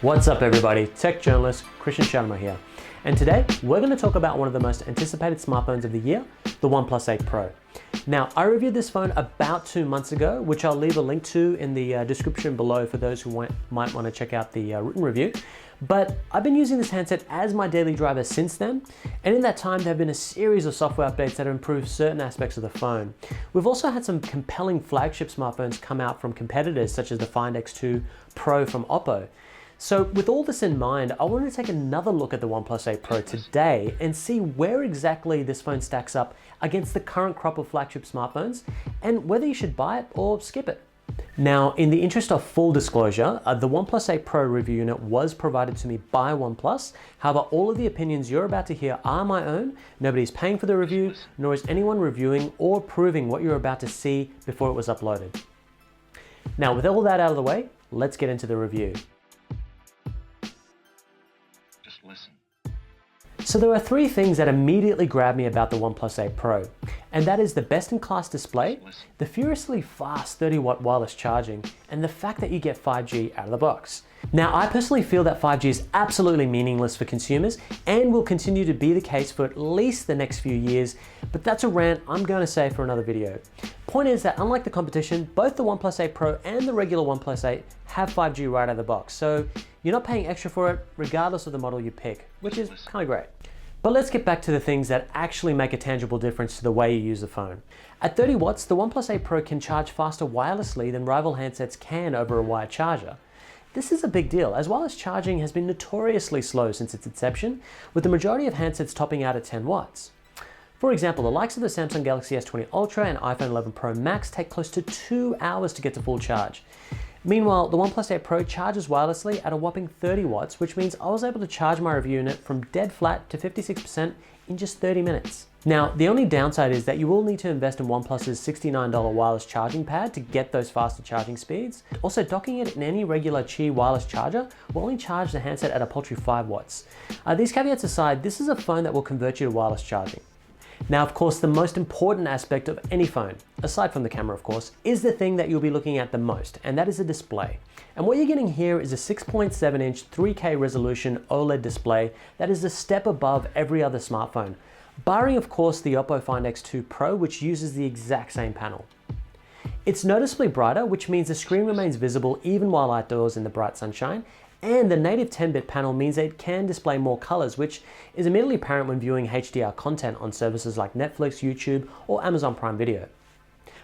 What's up everybody, tech journalist Krishan Sharma here. And today we're going to talk about one of the most anticipated smartphones of the year, the OnePlus 8 Pro. Now, I reviewed this phone about 2 months ago, which I'll leave a link to in the description below for those who might want to check out the written review. But I've been using this handset as my daily driver since then, and in that time there have been a series of software updates that have improved certain aspects of the phone. We've also had some compelling flagship smartphones come out from competitors such as the Find X2 Pro from Oppo. So with all this in mind, I wanted to take another look at the OnePlus 8 Pro today and see where exactly this phone stacks up against the current crop of flagship smartphones and whether you should buy it or skip it. Now, in the interest of full disclosure, the OnePlus 8 Pro review unit was provided to me by OnePlus. However, all of the opinions you're about to hear are my own. Nobody's paying for the review, nor is anyone reviewing or proving what you're about to see before it was uploaded. Now, with all that out of the way, let's get into the review. So there are 3 things that immediately grabbed me about the OnePlus 8 Pro, and that is the best-in-class display, the furiously fast 30-watt wireless charging, and the fact that you get 5G out of the box. Now, I personally feel that 5G is absolutely meaningless for consumers and will continue to be the case for at least the next few years, but that's a rant I'm going to save for another video. Point is that unlike the competition, both the OnePlus 8 Pro and the regular OnePlus 8 have 5G right out of the box, so you're not paying extra for it regardless of the model you pick, which is kind of great. But let's get back to the things that actually make a tangible difference to the way you use the phone. At 30 watts, the OnePlus 8 Pro can charge faster wirelessly than rival handsets can over a wired charger. This is a big deal, as wireless charging has been notoriously slow since its inception, with the majority of handsets topping out at 10 watts. For example, the likes of the Samsung Galaxy S20 Ultra and iPhone 11 Pro Max take close to 2 hours to get to full charge. Meanwhile, the OnePlus 8 Pro charges wirelessly at a whopping 30 watts, which means I was able to charge my review unit from dead flat to 56% in just 30 minutes. Now, the only downside is that you will need to invest in OnePlus's $69 wireless charging pad to get those faster charging speeds. Also, docking it in any regular Qi wireless charger will only charge the handset at a paltry 5 watts. These caveats aside, this is a phone that will convert you to wireless charging. Now, of course, the most important aspect of any phone, aside from the camera of course, is the thing that you'll be looking at the most, and that is the display. And what you're getting here is a 6.7-inch 3K resolution OLED display that is a step above every other smartphone, barring of course the Oppo Find X2 Pro, which uses the exact same panel. It's noticeably brighter, which means the screen remains visible even while outdoors in the bright sunshine, and the native 10-bit panel means that it can display more colors, which is immediately apparent when viewing HDR content on services like Netflix, YouTube, or Amazon Prime Video.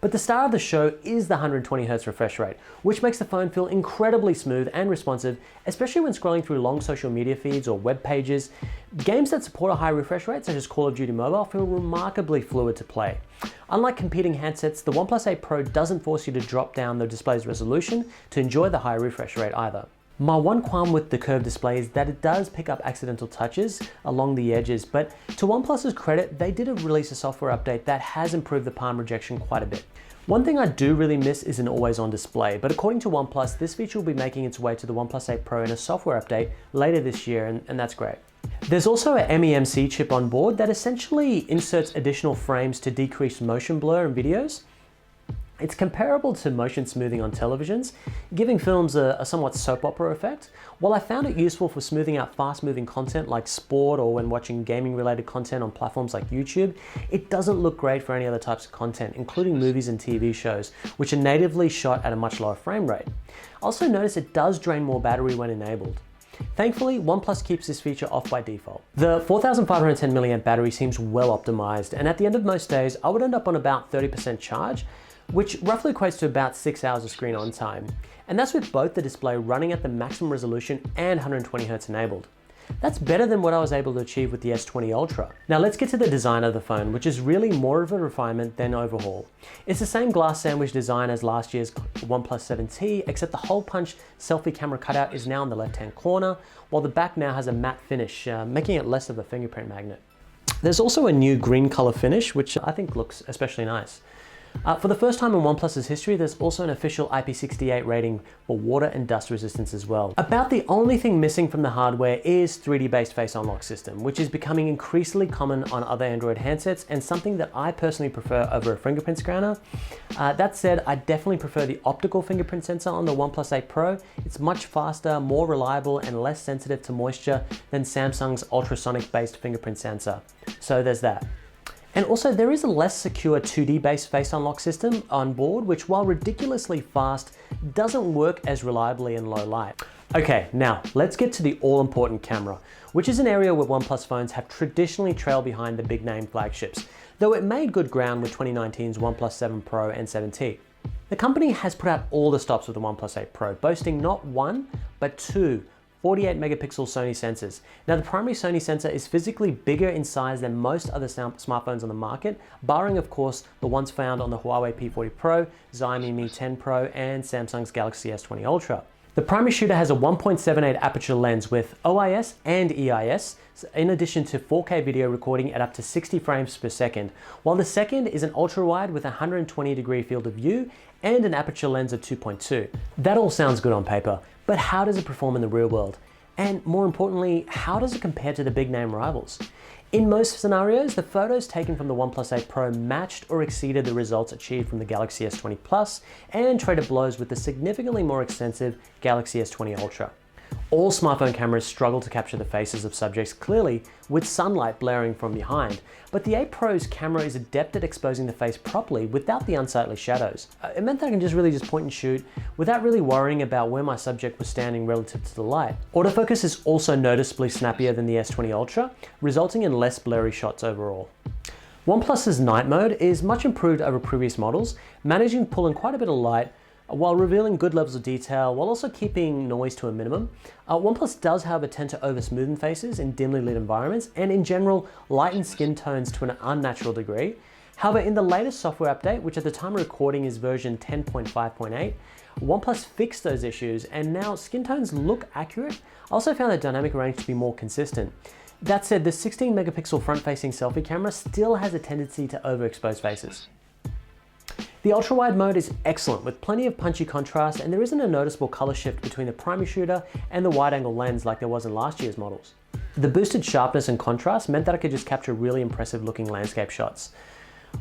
But the star of the show is the 120Hz refresh rate, which makes the phone feel incredibly smooth and responsive, especially when scrolling through long social media feeds or web pages. Games that support a high refresh rate, such as Call of Duty Mobile, feel remarkably fluid to play. Unlike competing handsets, the OnePlus 8 Pro doesn't force you to drop down the display's resolution to enjoy the high refresh rate either. My one qualm with the curved display is that it does pick up accidental touches along the edges, but to OnePlus's credit, they did release a software update that has improved the palm rejection quite a bit. One thing I do really miss is an always-on display, but according to OnePlus, this feature will be making its way to the OnePlus 8 Pro in a software update later this year, and that's great. There's also a MEMC chip on board that essentially inserts additional frames to decrease motion blur in videos. It's comparable to motion smoothing on televisions, giving films a somewhat soap opera effect. While I found it useful for smoothing out fast-moving content like sport or when watching gaming-related content on platforms like YouTube, it doesn't look great for any other types of content, including movies and TV shows, which are natively shot at a much lower frame rate. Also notice it does drain more battery when enabled. Thankfully, OnePlus keeps this feature off by default. The 4510 mAh battery seems well optimized, and at the end of most days, I would end up on about 30% charge, which roughly equates to about 6 hours of screen on time. And that's with both the display running at the maximum resolution and 120Hz enabled. That's better than what I was able to achieve with the S20 Ultra. Now let's get to the design of the phone, which is really more of a refinement than overhaul. It's the same glass sandwich design as last year's OnePlus 7T, except the hole punch selfie camera cutout is now in the left-hand corner, while the back now has a matte finish, making it less of a fingerprint magnet. There's also a new green color finish, which I think looks especially nice. For the first time in OnePlus's history, there's also an official IP68 rating for water and dust resistance as well. About the only thing missing from the hardware is 3D-based face unlock system, which is becoming increasingly common on other Android handsets and something that I personally prefer over a fingerprint scanner. That said, I definitely prefer the optical fingerprint sensor on the OnePlus 8 Pro. It's much faster, more reliable, and less sensitive to moisture than Samsung's ultrasonic-based fingerprint sensor. So there's that. And also there is a less secure 2D based face unlock system on board, which while ridiculously fast, doesn't work as reliably in low light. Okay, now let's get to the all important camera, which is an area where OnePlus phones have traditionally trailed behind the big name flagships, though it made good ground with 2019's OnePlus 7 Pro and 7T. The company has put out all the stops with the OnePlus 8 Pro, boasting not one, but two 48 megapixel Sony sensors. Now the primary Sony sensor is physically bigger in size than most other smartphones on the market, barring of course the ones found on the Huawei P40 Pro, Xiaomi Mi 10 Pro, and Samsung's Galaxy S20 Ultra. The primary shooter has a 1.78 aperture lens with OIS and EIS, in addition to 4K video recording at up to 60 frames per second, while the second is an ultra-wide with a 120-degree field of view and an aperture lens of 2.2. That all sounds good on paper, but how does it perform in the real world? And more importantly, how does it compare to the big name rivals? In most scenarios, the photos taken from the OnePlus 8 Pro matched or exceeded the results achieved from the Galaxy S20 Plus and traded blows with the significantly more expensive Galaxy S20 Ultra. All smartphone cameras struggle to capture the faces of subjects clearly with sunlight blaring from behind, but the 8 Pro's camera is adept at exposing the face properly without the unsightly shadows. It meant that I can just point and shoot without really worrying about where my subject was standing relative to the light. Autofocus is also noticeably snappier than the S20 Ultra, resulting in less blurry shots overall. OnePlus's night mode is much improved over previous models, managing to pull in quite a bit of light while revealing good levels of detail while also keeping noise to a minimum. OnePlus does however tend to over smoothen faces in dimly lit environments and in general lighten skin tones to an unnatural degree. However, in the latest software update, which at the time of recording is version 10.5.8, OnePlus fixed those issues and now skin tones look accurate. I also found the dynamic range to be more consistent. That said, the 16 megapixel front-facing selfie camera still has a tendency to overexpose faces. The ultra-wide mode is excellent with plenty of punchy contrast, and there isn't a noticeable color shift between the primary shooter and the wide-angle lens like there was in last year's models. The boosted sharpness and contrast meant that I could just capture really impressive looking landscape shots.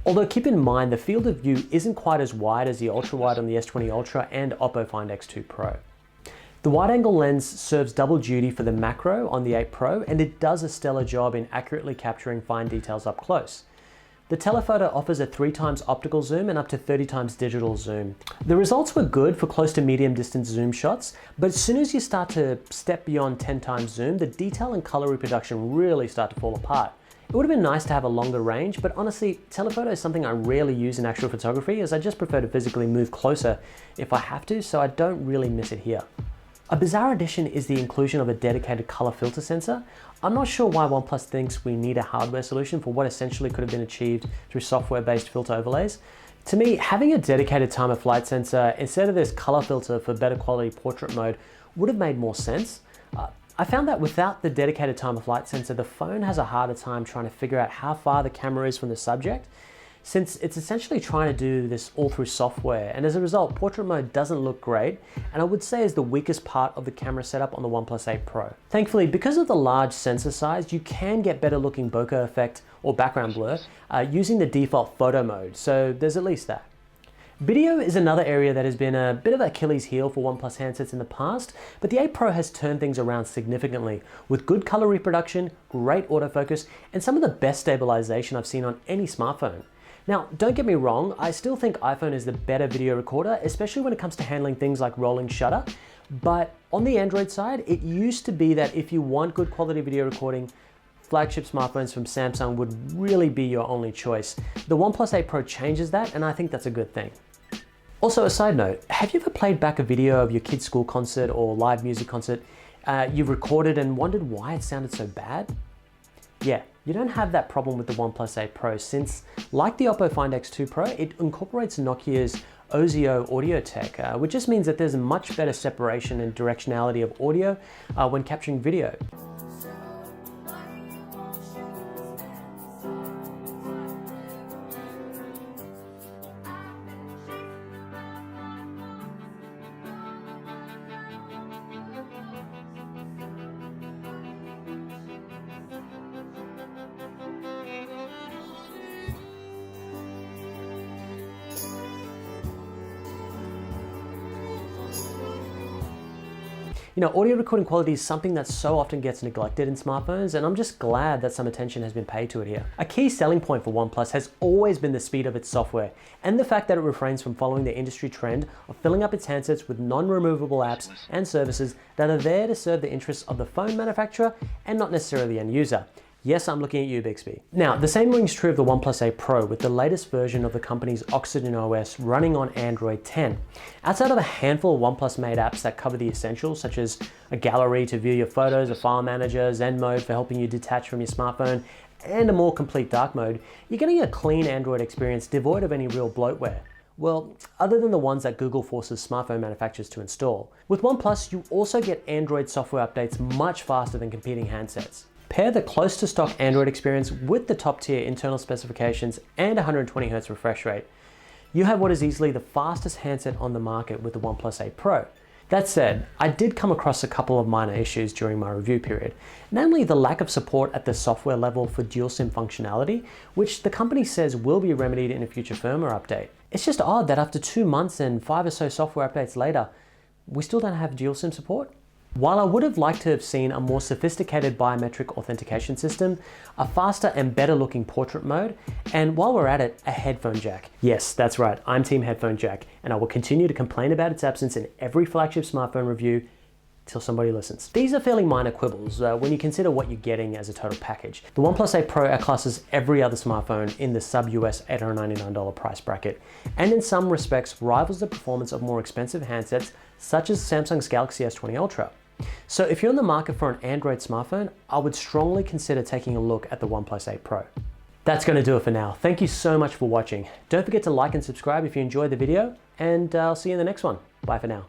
Although keep in mind the field of view isn't quite as wide as the ultra-wide on the S20 Ultra and Oppo Find X2 Pro. The wide-angle lens serves double duty for the macro on the 8 Pro, and it does a stellar job in accurately capturing fine details up close. The Telephoto offers a 3x optical zoom and up to 30x digital zoom. The results were good for close to medium distance zoom shots, but as soon as you start to step beyond 10x zoom, the detail and color reproduction really start to fall apart. It would have been nice to have a longer range, but honestly, telephoto is something I rarely use in actual photography as I just prefer to physically move closer if I have to, so I don't really miss it here. A bizarre addition is the inclusion of a dedicated color filter sensor. I'm not sure why OnePlus thinks we need a hardware solution for what essentially could have been achieved through software-based filter overlays. To me, having a dedicated time of flight sensor instead of this color filter for better quality portrait mode would have made more sense. I found that without the dedicated time of flight sensor, the phone has a harder time trying to figure out how far the camera is from the subject, since it's essentially trying to do this all through software, and as a result, portrait mode doesn't look great, and I would say is the weakest part of the camera setup on the OnePlus 8 Pro. Thankfully, because of the large sensor size, you can get better looking bokeh effect or background blur using the default photo mode, so there's at least that. Video is another area that has been a bit of Achilles heel for OnePlus handsets in the past, but the 8 Pro has turned things around significantly with good color reproduction, great autofocus, and some of the best stabilization I've seen on any smartphone. Now, don't get me wrong, I still think iPhone is the better video recorder, especially when it comes to handling things like rolling shutter. But on the Android side, it used to be that if you want good quality video recording, flagship smartphones from Samsung would really be your only choice. The OnePlus 8 Pro changes that, and I think that's a good thing. Also, a side note, have you ever played back a video of your kid's school concert or live music concert you've recorded and wondered why it sounded so bad? Yeah, you don't have that problem with the OnePlus 8 Pro since, like the Oppo Find X2 Pro, it incorporates Nokia's Ozio audio tech, which just means that there's a much better separation and directionality of audio when capturing video. You know, audio recording quality is something that so often gets neglected in smartphones, and I'm just glad that some attention has been paid to it here. A key selling point for OnePlus has always been the speed of its software, and the fact that it refrains from following the industry trend of filling up its handsets with non-removable apps and services that are there to serve the interests of the phone manufacturer and not necessarily the end user. Yes, I'm looking at you, Bixby. Now, the same rings true of the OnePlus 8 Pro with the latest version of the company's Oxygen OS running on Android 10. Outside of a handful of OnePlus-made apps that cover the essentials, such as a gallery to view your photos, a file manager, Zen mode for helping you detach from your smartphone, and a more complete dark mode, you're getting a clean Android experience devoid of any real bloatware. Well, other than the ones that Google forces smartphone manufacturers to install. With OnePlus, you also get Android software updates much faster than competing handsets. Pair the close to stock Android experience with the top tier internal specifications and 120Hz refresh rate. You have what is easily the fastest handset on the market with the OnePlus 8 Pro. That said, I did come across a couple of minor issues during my review period, namely the lack of support at the software level for dual SIM functionality, which the company says will be remedied in a future firmware update. It's just odd that after 2 months and 5 or so software updates later, we still don't have dual SIM support. While I would have liked to have seen a more sophisticated biometric authentication system, a faster and better looking portrait mode, and while we're at it, a headphone jack. Yes, that's right, I'm team headphone jack, and I will continue to complain about its absence in every flagship smartphone review till somebody listens. These are fairly minor quibbles when you consider what you're getting as a total package. The OnePlus 8 Pro outclasses every other smartphone in the sub-US $899 price bracket, and in some respects rivals the performance of more expensive handsets such as Samsung's Galaxy S20 Ultra. So if you're in the market for an Android smartphone, I would strongly consider taking a look at the OnePlus 8 Pro. That's going to do it for now. Thank you so much for watching. Don't forget to like and subscribe if you enjoyed the video, and I'll see you in the next one. Bye for now.